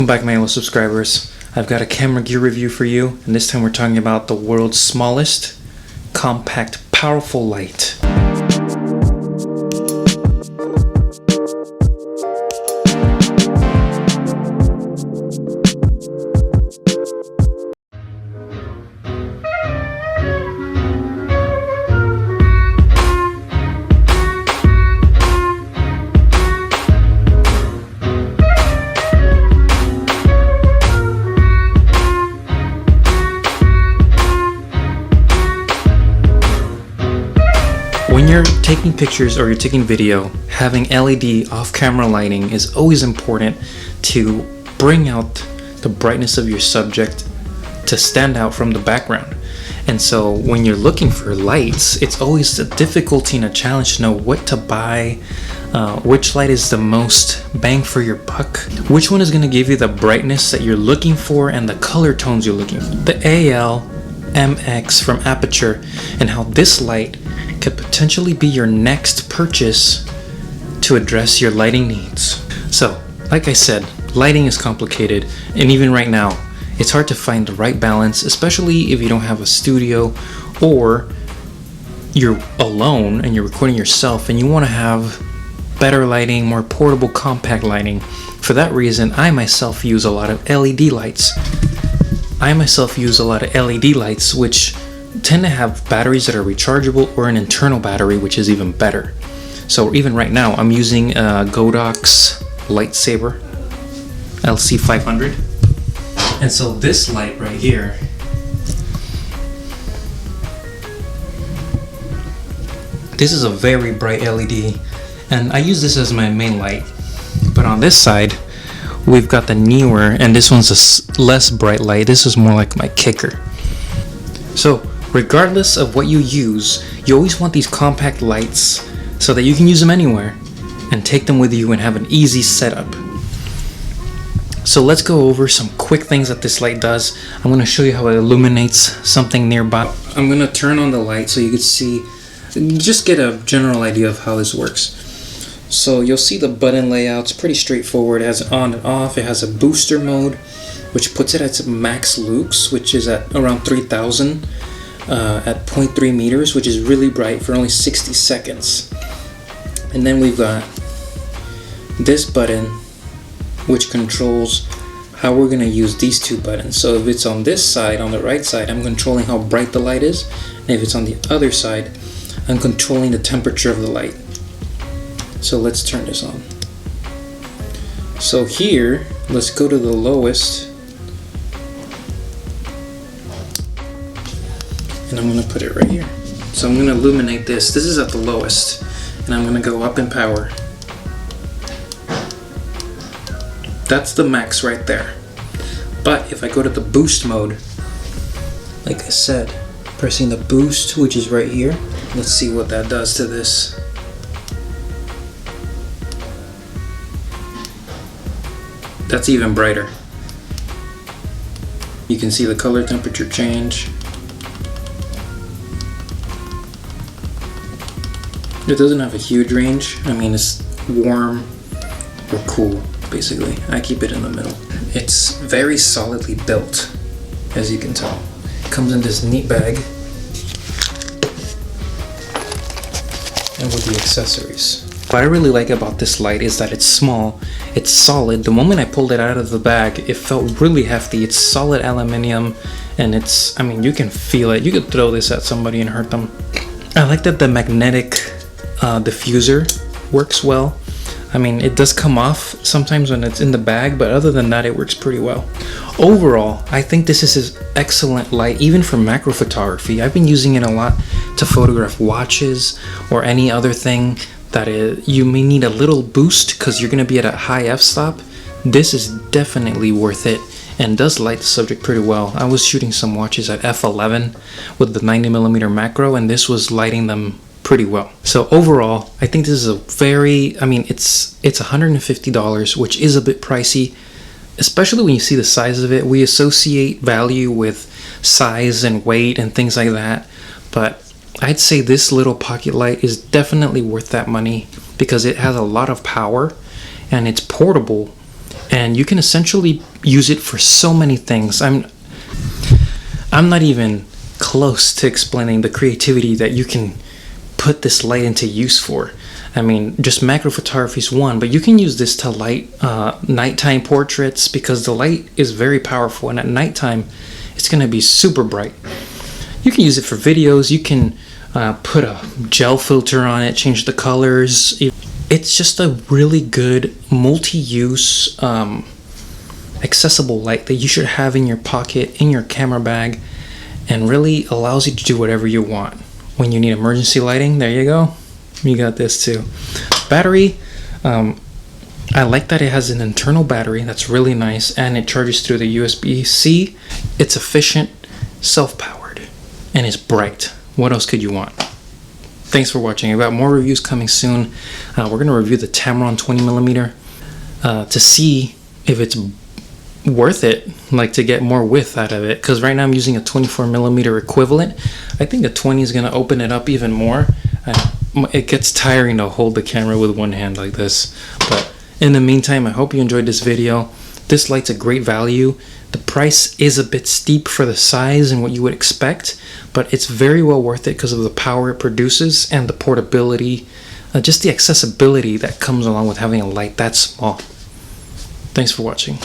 Welcome back, my fellow subscribers. I've got a camera gear review for you, and this time we're talking about the world's smallest, compact, powerful light. When you're taking pictures or you're taking video, having LED off-camera lighting is always important to bring out the brightness of your subject to stand out from the background. And so when you're looking for lights, it's always a difficulty and a challenge to know what to buy, which light is the most bang for your buck, which one is going to give you the brightness that you're looking for and the color tones you're looking for. The AL-MX from Aputure, and how this light could potentially be your next purchase to address your lighting needs. So, like I said, lighting is complicated, and even right now, it's hard to find the right balance, especially if you don't have a studio or you're alone and you're recording yourself and you want to have better lighting, more portable, compact lighting. For that reason, I myself use a lot of LED lights. Which tend to have batteries that are rechargeable or an internal battery, which is even better. So even right now, I'm using a Godox Lightsaber LC500. And so this light right here, this is a very bright LED, and I use this as my main light. But on this side, we've got the newer, and this one's a less bright light. This is more like my kicker. So regardless of what you use, you always want these compact lights so that you can use them anywhere and take them with you and have an easy setup. So let's go over some quick things that this light does. I'm going to show you how it illuminates something nearby. I'm going to turn on the light so you can see, just get a general idea of how this works. So you'll see the button layout. It's pretty straightforward. It has on and off. It has a booster mode, which puts it at its max lux, which is at around 3000 at 0.3 meters, which is really bright for only 60 seconds. And then we've got this button, which controls how we're going to use these two buttons. So if it's on this side, on the right side, I'm controlling how bright the light is, and if it's on the other side, I'm controlling the temperature of the light. So let's turn this on. So here, let's go to the lowest, and I'm going to put it right here. So I'm going to illuminate this. This is at the lowest, and I'm going to go up in power. That's the max right there. But if I go to the boost mode, like I said, pressing the boost, which is right here, let's see what that does to this. That's even brighter. You can see the color temperature change. It doesn't have a huge range. I mean, it's warm or cool, basically. I keep it in the middle. It's very solidly built, as you can tell. It comes in this neat bag, and with the accessories. What I really like about this light is that it's small, it's solid. The moment I pulled it out of the bag, it felt really hefty. It's solid aluminum, and it's, I mean, you can feel it. You could throw this at somebody and hurt them. I like that the magnetic diffuser works well. I mean, it does come off sometimes when it's in the bag, but other than that, it works pretty well. Overall, I think this is an excellent light, even for macro photography. I've been using it a lot to photograph watches or any other thing that you may need a little boost because you're going to be at a high f-stop. This is definitely worth it and does light the subject pretty well. I was shooting some watches at f11 with the 90mm macro, and this was lighting them pretty well. So overall, I think this is a very, I mean, it's $150, which is a bit pricey, especially when you see the size of it. We associate value with size and weight and things like that, but I'd say this little pocket light is definitely worth that money because it has a lot of power and it's portable and you can essentially use it for so many things. I'm not even close to explaining the creativity that you can put this light into use for. I mean, just macro photography is one, but you can use this to light nighttime portraits, because the light is very powerful, and at nighttime it's going to be super bright. You can use it for videos. You can put a gel filter on it, change the colors. It's just a really good multi-use accessible light that you should have in your pocket, in your camera bag, and really allows you to do whatever you want. When you need emergency lighting, there you go, you got this too. Battery, I like that it has an internal battery that's really nice, and it charges through the USB-C. It's efficient, self-powered, and it's bright. What else could you want? Thanks for watching. I've got more reviews coming soon. We're going to review the Tamron 20mm to see if it's worth it, like to get more width out of it, because right now I'm using a 24mm equivalent. I think the 20 is going to open it up even more. It gets tiring to hold the camera with one hand like this, but in the meantime, I hope you enjoyed this video. This light's a great value. The price is a bit steep for the size and what you would expect, but it's very well worth it because of the power it produces and the portability, just the accessibility that comes along with having a light that small. Thanks for watching.